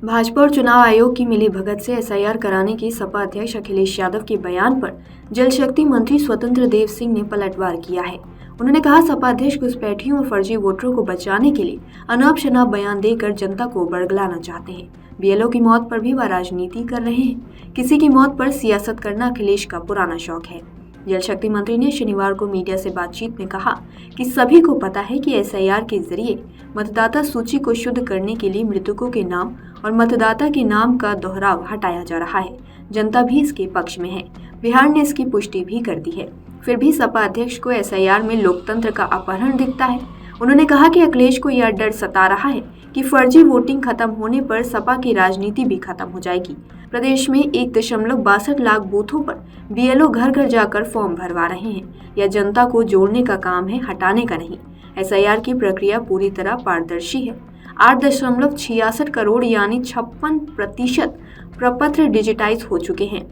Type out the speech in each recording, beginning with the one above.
भाजपा और चुनाव आयोग की मिलीभगत से एसआईआर कराने के सपा अध्यक्ष अखिलेश यादव के बयान पर जल शक्ति मंत्री स्वतंत्र देव सिंह ने पलटवार किया है। उन्होंने कहा, सपा अध्यक्ष घुसपैठियों और फर्जी वोटरों को बचाने के लिए अनाप शनाप बयान देकर जनता को बरगलाना चाहते हैं। बीएलओ की मौत पर भी वह राजनीति कर रहे हैं। किसी की मौत पर सियासत करना अखिलेश का पुराना शौक है। जल शक्ति मंत्री ने शनिवार को मीडिया से बातचीत में कहा कि सभी को पता है कि एसआईआर के जरिए मतदाता सूची को शुद्ध करने के लिए मृतकों के नाम और मतदाता के नाम का दोहराव हटाया जा रहा है। जनता भी इसके पक्ष में है। बिहार ने इसकी पुष्टि भी कर दी है। फिर भी सपा अध्यक्ष को एसआईआर में लोकतंत्र का अपहरण दिखता है। उन्होंने कहा कि अखिलेश को यह डर सता रहा है कि फर्जी वोटिंग खत्म होने पर सपा की राजनीति भी खत्म हो जाएगी। प्रदेश में 1.62 लाख बूथों पर बीएलओ घर घर जाकर फॉर्म भरवा रहे हैं। यह जनता को जोड़ने का काम है, हटाने का नहीं। एसआईआर की प्रक्रिया पूरी तरह पारदर्शी है। 8.66 करोड़ यानी 56% प्रपत्र डिजिटाइज हो चुके हैं।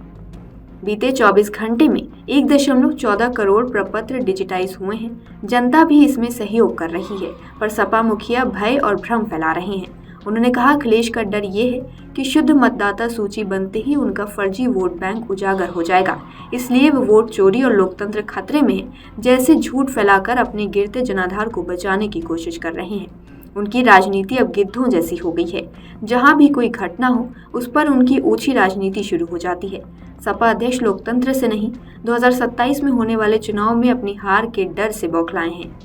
बीते 24 घंटे में 1.14 करोड़ प्रपत्र डिजिटाइज हुए हैं। जनता भी इसमें सहयोग कर रही है, पर सपा मुखिया भय और भ्रम फैला रहे हैं। उन्होंने कहा, अखिलेश का डर ये है कि शुद्ध मतदाता सूची बनते ही उनका फर्जी वोट बैंक उजागर हो जाएगा, इसलिए वो वोट चोरी और लोकतंत्र खतरे में है जैसे झूठ फैलाकर अपने गिरते जनाधार को बचाने की कोशिश कर रहे हैं। उनकी राजनीति अब गिद्धों जैसी हो गई है। जहां भी कोई घटना हो उस पर उनकी ओछी राजनीति शुरू हो जाती है। सपा अध्यक्ष लोकतंत्र से नहीं, 2027 में होने वाले चुनाव में अपनी हार के डर से बौखलाए हैं।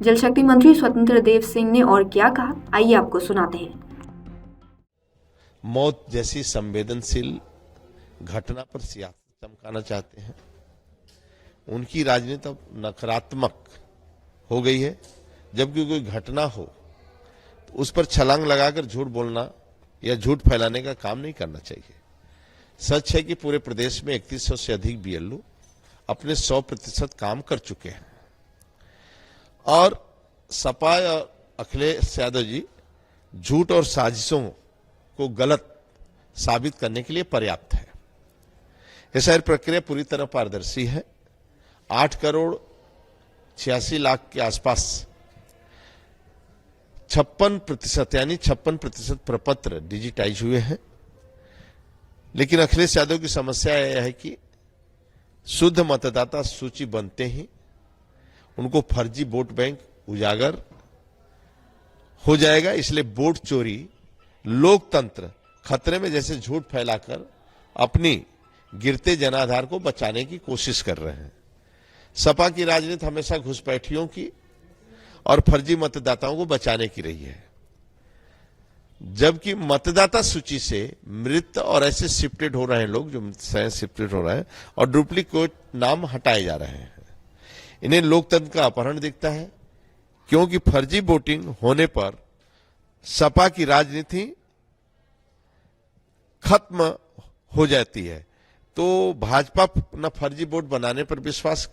जल शक्ति मंत्री स्वतंत्र देव सिंह ने और क्या कहा, आइए आपको सुनाते हैं। मौत जैसी संवेदनशील घटना पर सियासत चमकाना चाहते हैं। उनकी राजनीति अब नकारात्मक हो गई है। जबकि कोई घटना हो तो उस पर छलांग लगाकर झूठ बोलना या झूठ फैलाने का काम नहीं करना चाहिए। सच है कि पूरे प्रदेश में 3100 से अधिक बीएलओ अपने 100% काम कर चुके हैं और सपा और अखिलेश यादव जी झूठ और साजिशों को गलत साबित करने के लिए पर्याप्त है। एसआईआर प्रक्रिया पूरी तरह पारदर्शी है। 8 करोड़ 86 लाख के आसपास 56% यानी 56% प्रपत्र डिजिटाइज हुए हैं। लेकिन अखिलेश यादव की समस्या यह है कि शुद्ध मतदाता सूची बनते ही उनको फर्जी वोट बैंक उजागर हो जाएगा, इसलिए वोट चोरी, लोकतंत्र खतरे में जैसे झूठ फैलाकर अपनी गिरते जनाधार को बचाने की कोशिश कर रहे हैं। सपा की राजनीति हमेशा घुसपैठियों की और फर्जी मतदाताओं को बचाने की रही है, जबकि मतदाता सूची से मृत और ऐसे शिफ्टेड हो रहे हैं लोग जो शिफ्टेड हो रहे हैं और डुप्लीकेट नाम हटाए जा रहे हैं। इन्हें लोकतंत्र का अपहरण दिखता है, क्योंकि फर्जी वोटिंग होने पर सपा की राजनीति खत्म हो जाती है। तो भाजपा न फर्जी वोट बनाने पर विश्वास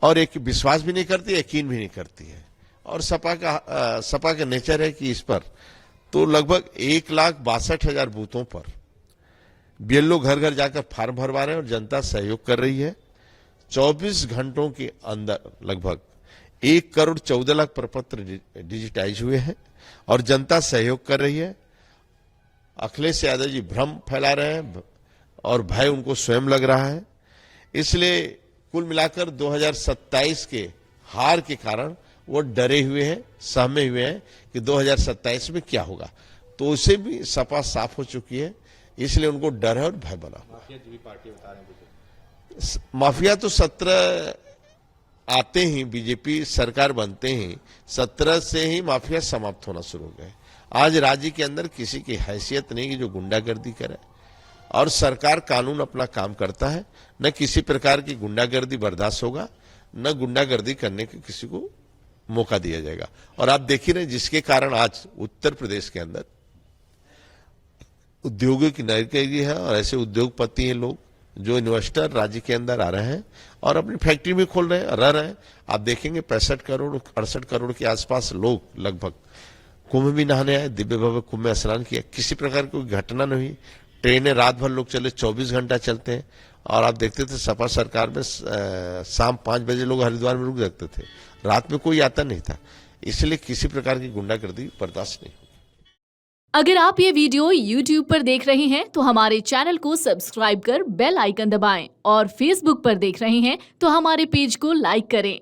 और एक विश्वास भी नहीं करती, यकीन भी नहीं करती है। और सपा का नेचर है कि इस पर तो लगभग 1,62,000 बूथों पर बीएलओ घर घर जाकर फार्म भरवा रहे हैं और जनता सहयोग कर रही है। 24 घंटों के अंदर लगभग 1 करोड़ 14 लाख प्रपत्र डिजिटाइज हुए हैं और जनता सहयोग कर रही है। अखिलेश यादव जी भ्रम फैला रहे हैं और भय उनको स्वयं लग रहा है। इसलिए कुल मिलाकर 2027 के हार के कारण वो डरे हुए हैं, सहमे हुए हैं कि 2027 में क्या होगा। तो उसे भी सपा साफ हो चुकी है, इसलिए उनको डर है और भय बना। माफिया तो 17 आते ही, बीजेपी सरकार बनते ही 17 से ही माफिया समाप्त होना शुरू हो गए। आज राज्य के अंदर किसी की हैसियत नहीं कि जो गुंडागर्दी करे, और सरकार कानून अपना काम करता है। न किसी प्रकार की गुंडागर्दी बर्दाश्त होगा, न गुंडागर्दी करने के किसी को मौका दिया जाएगा। और आप देख ही रहे जिसके कारण आज उत्तर प्रदेश के अंदर उद्योगों की नरकगी है और ऐसे उद्योगपति हैं लोग जो इन्वेस्टर राज्य के अंदर आ रहे हैं और अपनी फैक्ट्री भी खोल रहे हैं, रह रहे हैं। आप देखेंगे 65 करोड़ 68 करोड़ के आसपास लोग लगभग कुंभ भी नहाने आए, दिव्य भव्य कुंभ में स्नान किया। किसी प्रकार की कोई घटना नहीं हुई। ट्रेनें रात भर लोग चले, 24 घंटा चलते हैं। और आप देखते थे सपा सरकार में शाम 5 बजे लोग हरिद्वार में रुक जाते थे, रात में कोई आता नहीं था। इसलिए किसी प्रकार की गुंडागर्दी बर्दाश्त नहीं। अगर आप ये वीडियो YouTube पर देख रहे हैं तो हमारे चैनल को सब्सक्राइब कर बेल आइकन दबाएं और Facebook पर देख रहे हैं तो हमारे पेज को लाइक करें।